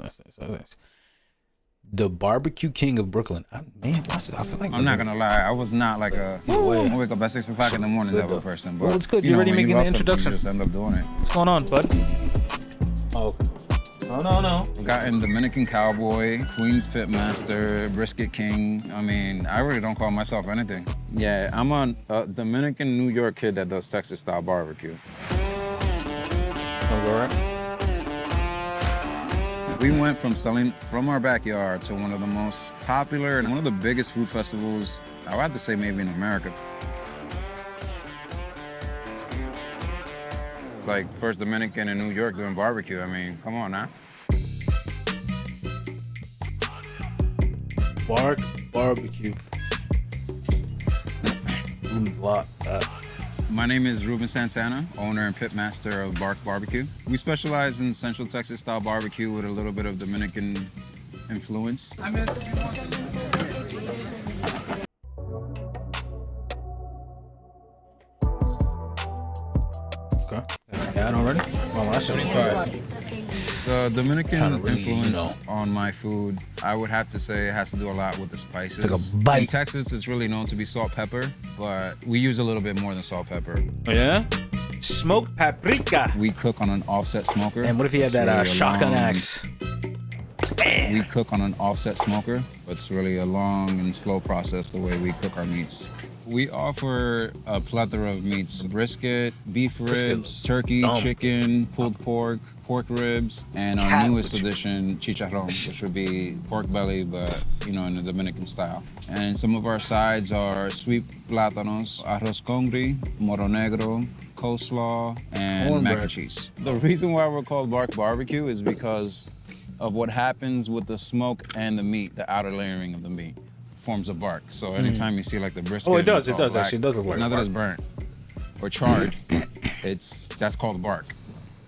nice. The barbecue king of Brooklyn. Man, watch it. I feel like I'm not gonna lie, I was not like a I wake up at 6 o'clock in the morning type of person. But well, it's good. You're already making the introduction. You just end up doing it. What's going on, bud? Oh, no. I've gotten Dominican Cowboy, Queens Pitmaster, Brisket King. I mean, I really don't call myself anything. Yeah, I'm a Dominican New York kid that does Texas style barbecue. All right. We went from selling from our backyard to one of the most popular and one of the biggest food festivals, I would have to say maybe in America. It's like first Dominican in New York doing barbecue. I mean, come on now. Bark barbecue. Means a lot. My name is Ruben Santana, owner and pitmaster of Bark Barbecue. We specialize in Central Texas style barbecue with a little bit of Dominican influence. Okay. That already? Well, I should try it. The Dominican Really, influence on my food, I would have to say it has to do a lot with the spices. Take a bite. In Texas, it's really known to be salt pepper, but we use a little bit more than salt pepper. Oh, yeah? Smoked paprika. We cook on an offset smoker. And what if you had that shotgun axe? We cook on an offset smoker. It's really a long and slow process the way we cook our meats. We offer a plethora of meats: brisket, beef ribs, turkey, chicken, pulled pork, pork ribs, and our newest addition, chicharrón, which would be pork belly, but in the Dominican style. And some of our sides are sweet plátanos, arroz con gris, moro negro, coleslaw, and mac and cheese. The reason why we're called Bark Barbecue is because of what happens with the smoke and the meat, the outer layering of the meat forms a bark. So anytime you see like the brisket, it does black, actually. It does look like it's not that it's burnt or charred. That's called bark.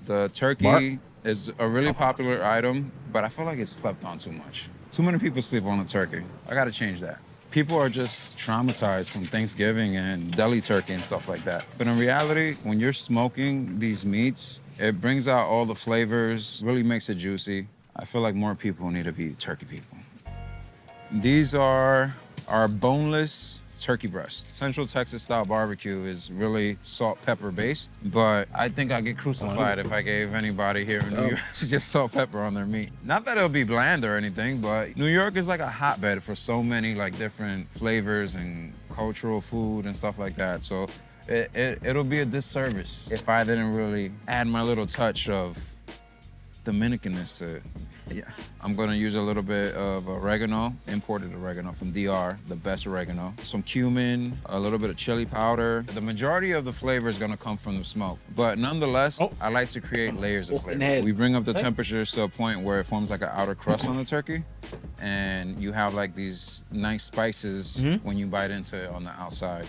The turkey is a really popular item, but I feel like it's slept on too much. Too many people sleep on the turkey. I gotta change that. People are just traumatized from Thanksgiving and deli turkey and stuff like that. But in reality, when you're smoking these meats, it brings out all the flavors, really makes it juicy. I feel like more people need to be turkey people. These are our boneless turkey breast. Central Texas style barbecue is really salt pepper based, but I think I'd get crucified if I gave anybody here in New York just salt pepper on their meat. Not that it'll be bland or anything, but New York is like a hotbed for so many like different flavors and cultural food and stuff like that. So it'll be a disservice if I didn't really add my little touch of Dominicanness to it. Yeah, I'm gonna use a little bit of oregano, imported oregano from DR, the best oregano. Some cumin, a little bit of chili powder. The majority of the flavor is gonna come from the smoke, but nonetheless, I like to create layers of flavor. We bring up the temperatures to a point where it forms like an outer crust on the turkey, and you have like these nice spices when you bite into it on the outside.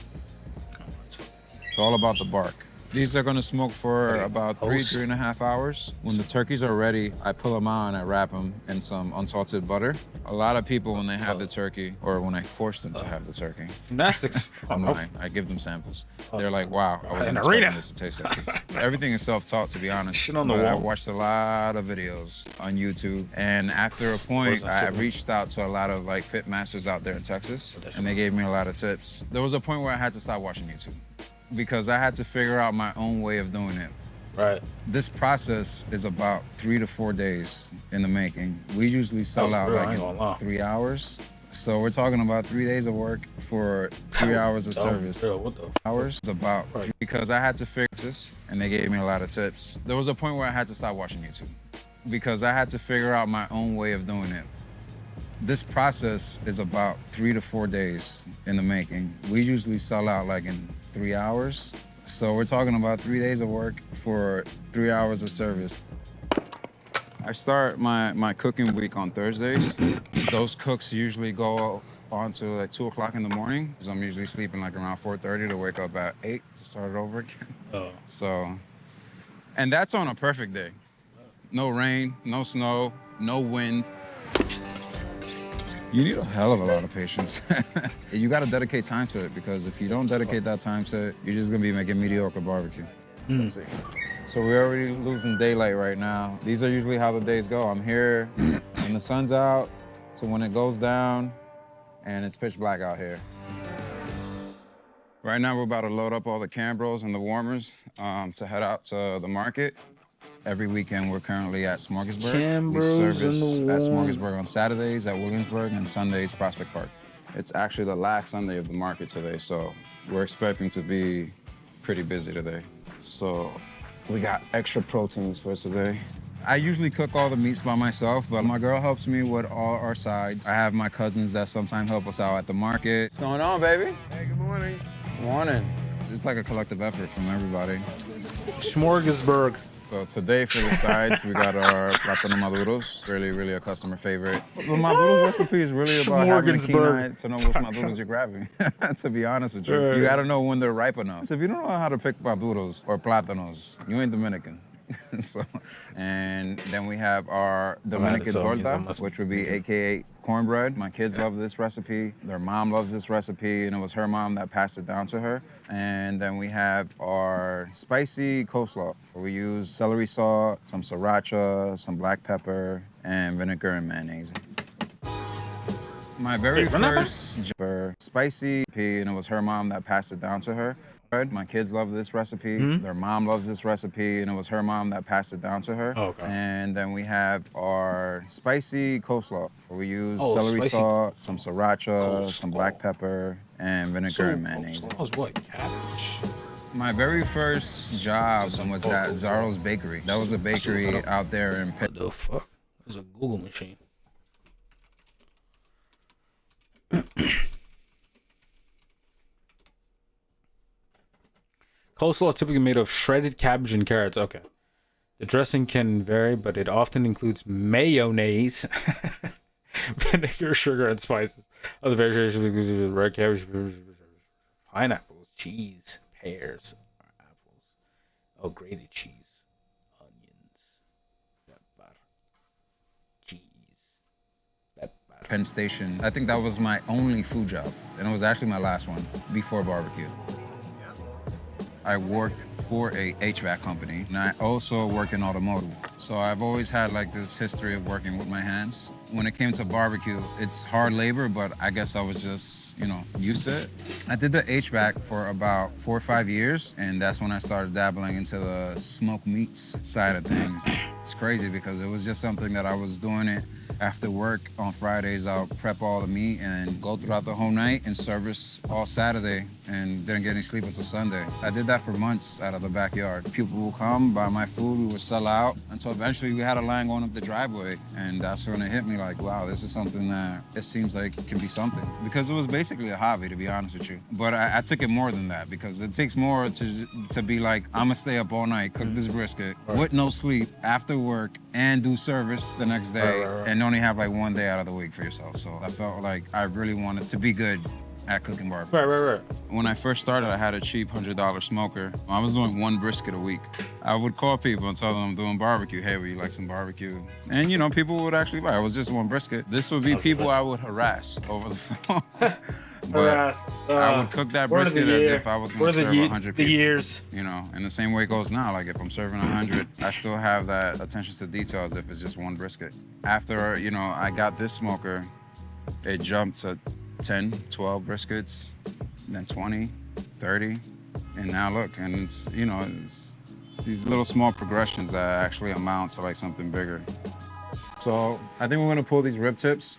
It's all about the bark. These are gonna smoke for about 3.5 hours. When the turkeys are ready, I pull them out and I wrap them in some unsalted butter. A lot of people, when they have the turkey, or when I force them to have the turkey, gymnastics. I'm lying. I give them samples. They're like, wow, I wasn't expecting this to taste like this. Everything is self-taught, to be honest. Shit on the wall. I watched a lot of videos on YouTube, and after a point, I reached out to a lot of like pit masters out there in Texas, and they gave me a lot of tips. There was a point where I had to stop watching YouTube, because I had to figure out my own way of doing it. Right. This process is about 3 to 4 days in the making. We usually sell out like in 3 hours. So we're talking about 3 days of work for 3 hours of service. What the Hours is about, because I had to figure this, and they gave me a lot of tips. There was a point where I had to stop watching YouTube, because I had to figure out my own way of doing it. This process is about 3 to 4 days in the making. We usually sell out like in 3 hours. So we're talking about 3 days of work for 3 hours of service. I start my cooking week on Thursdays. Those cooks usually go on to like 2 o'clock in the morning, because I'm usually sleeping like around 4:30 to wake up at 8 to start it over again. So, and that's on a perfect day. No rain, no snow, no wind. You need a hell of a lot of patience. You gotta dedicate time to it, because if you don't dedicate that time to it, you're just gonna be making mediocre barbecue. Let's see. So we're already losing daylight right now. These are usually how the days go. I'm here when the sun's out to when it goes down, and it's pitch black out here. Right now, we're about to load up all the Cambros and the warmers to head out to the market. Every weekend, we're currently at Smorgasburg. We Cambros service and the at warm. Smorgasburg on Saturdays at Williamsburg and Sundays Prospect Park. It's actually the last Sunday of the market today, so we're expecting to be pretty busy today. So we got extra proteins for us today. I usually cook all the meats by myself, but my girl helps me with all our sides. I have my cousins that sometimes help us out at the market. What's going on, baby? Hey, good morning. Good morning. It's like a collective effort from everybody. Smorgasburg. So today for the sides, we got our plátano maduros. Really a customer favorite. The maduros recipe is really about having a keen eye to know which maduros you're grabbing, to be honest with you. You gotta know when they're ripe enough. So if you don't know how to pick maduros or plátanos, you ain't Dominican. And then we have our Dominican torta, which would be AKA cornbread. My kids love this recipe. Their mom loves this recipe, and it was her mom that passed it down to her. And then we have our spicy coleslaw. We use celery salt, some sriracha, some black pepper, and vinegar and mayonnaise. My very first spicy, and it was her mom that passed it down to her. My kids love this recipe. Their mom loves this recipe, and it was her mom that passed it down to her. Okay. And then we have our spicy coleslaw. We use celery salt, some sriracha, some black pepper, and vinegar and mayonnaise. That was what? Cabbage? My very first job was at Zaro's Bakery. That was a bakery out there in What the fuck? There's a Google machine. Coleslaw is typically made of shredded cabbage and carrots. Okay. The dressing can vary, but it often includes mayonnaise, vinegar, sugar, and spices. Other variations include red cabbage, pineapples, cheese, pears, apples. Oh, grated cheese, onions, pepper, cheese, pepper. Penn Station. I think that was my only food job, and it was actually my last one before barbecue. I worked for a HVAC company, and I also worked in automotive. So I've always had like this history of working with my hands. When it came to barbecue, it's hard labor, but I guess I was just, used to it. I did the HVAC for about 4 or 5 years, and that's when I started dabbling into the smoked meats side of things. It's crazy because it was just something that I was doing it after work on Fridays. I'll prep all the meat and go throughout the whole night and service all Saturday and didn't get any sleep until Sunday. I did that for months out of the backyard. People will come, buy my food, we would sell out. Until eventually we had a line going up the driveway, and that's when it hit me like, wow, this is something that it seems like it can be something. Because it was basically a hobby, to be honest with you. But I took it more than that because it takes more to be like, I'm gonna stay up all night, cook this brisket with no sleep after work and do service the next day and only have like 1 day out of the week for yourself. So I felt like I really wanted to be good at cooking barbecue. Right. When I first started, I had a cheap $100 smoker. I was doing 1 brisket a week. I would call people and tell them I'm doing barbecue. Hey, would you like some barbecue? And people would actually buy. It was just 1 brisket. This would be people I would harass over the phone. But I would cook that brisket as if I was going to serve 100 people. The years. And the same way it goes now. Like if I'm serving 100, I still have that attention to detail as if it's just 1 brisket. After, I got this smoker, it jumped to 10, 12 briskets, then 20, 30, and now look, and it's these little small progressions that actually amount to like something bigger. So I think we're gonna pull these rib tips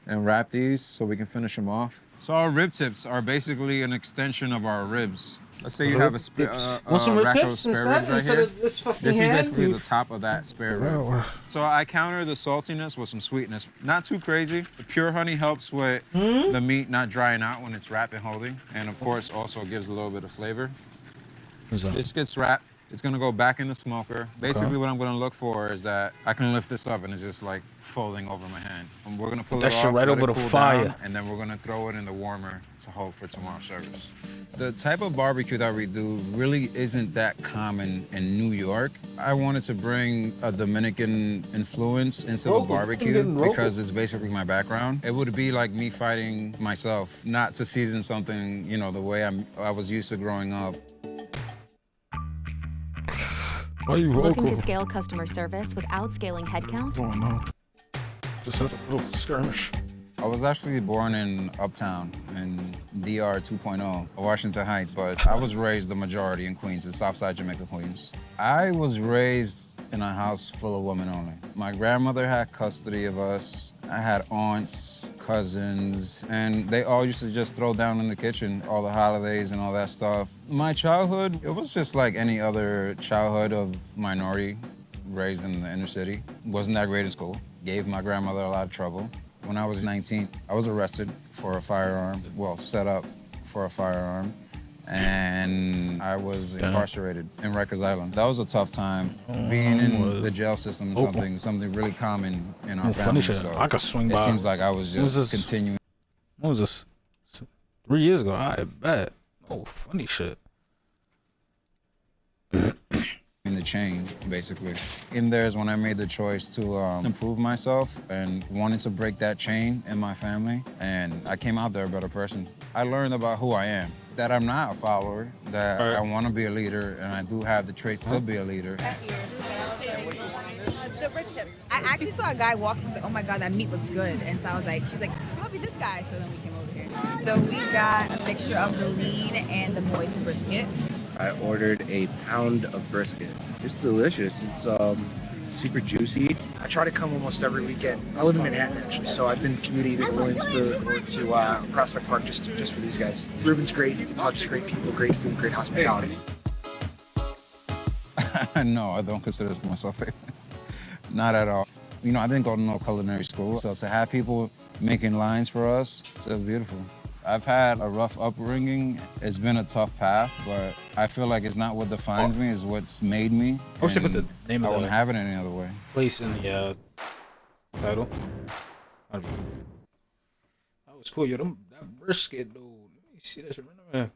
and wrap these so we can finish them off. So our rib tips are basically an extension of our ribs. Let's say you have a rack of spare ribs right here. This is basically the top of that spare rib. So I counter the saltiness with some sweetness. Not too crazy. The pure honey helps with the meat not drying out when it's wrapped and holding. And of course, also gives a little bit of flavor. This gets wrapped. It's gonna go back in the smoker. Basically, what I'm gonna look for is that I can lift this up and it's just like folding over my hand. And we're gonna pull it off, right over the fire, and then we're gonna throw it in the warmer to hold for tomorrow's service. The type of barbecue that we do really isn't that common in New York. I wanted to bring a Dominican influence into the barbecue because it's basically my background. It would be like me fighting myself not to season something, the way I was used to growing up. Why you Looking vocal? to scale customer service without scaling headcount? Oh no. Just had a little skirmish. I was actually born in Uptown in DR 2.0, Washington Heights, but I was raised the majority in Queens, in Southside Jamaica, Queens. I was raised in a house full of women only. My grandmother had custody of us. I had aunts, cousins, and they all used to just throw down in the kitchen all the holidays and all that stuff. My childhood, it was just like any other childhood of minority raised in the inner city. Wasn't that great in school. Gave my grandmother a lot of trouble. When I was 19, I was arrested for a firearm, well, set up for a firearm, and I was incarcerated in Rikers Island. That was a tough time. Being in the jail system is something really common in our family. So I could swing by. it seems like I was just continuing. What was this? 3 years ago, I bet. Oh, funny shit. In the chain, basically. In there is when I made the choice to improve myself and wanted to break that chain in my family. And I came out there a better person. I learned about who I am, that I'm not a follower, that I want to be a leader, and I do have the traits to be a leader. I actually saw a guy walking and was like, oh my God, that meat looks good. And so I was like, she's like, it's probably this guy. So then we came over here. So we got a mixture of the lean and the moist brisket. I ordered a pound of brisket. It's delicious. It's super juicy. I try to come almost every weekend. I live in Manhattan actually, so I've been commuting either to Williamsburg or to Prospect Park just for these guys. Ruben's great. Just great people, great food, great hospitality. No, I don't consider myself famous. Not at all. You know, I didn't go to no culinary school, so to have people making lines for us, it's beautiful. I've had a rough upbringing. It's been a tough path, but I feel like it's not what defines me, it's what's made me. I wish I put the name I of wouldn't have it any other way. place in the title. That was cool. Yo, that brisket, dude. Let me see that shit right now, man.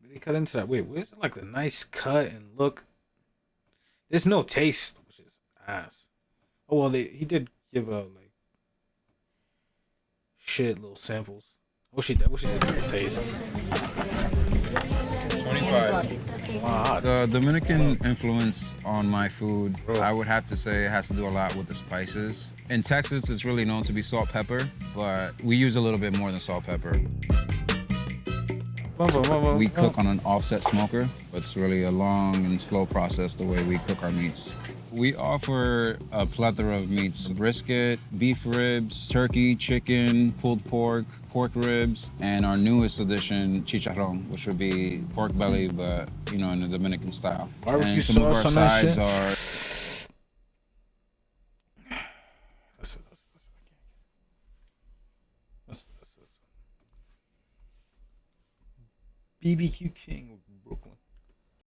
Did he cut into that? Wait, where's like the nice cut and look? There's no taste, which is ass. Oh well, he did give like shit little samples. I wish he did a taste. 25. Wow. The Dominican influence on my food, I would have to say it has to do a lot with the spices. In Texas, it's really known to be salt pepper, but we use a little bit more than salt pepper. We cook on an offset smoker, but it's really a long and slow process the way we cook our meats. We offer a plethora of meats: brisket, beef ribs, turkey, chicken, pulled pork, pork ribs, and our newest addition, chicharrón, which would be pork belly, but in the Dominican style. Barbecue and some of our sauce on that sides shit? are BBQ King of Brooklyn.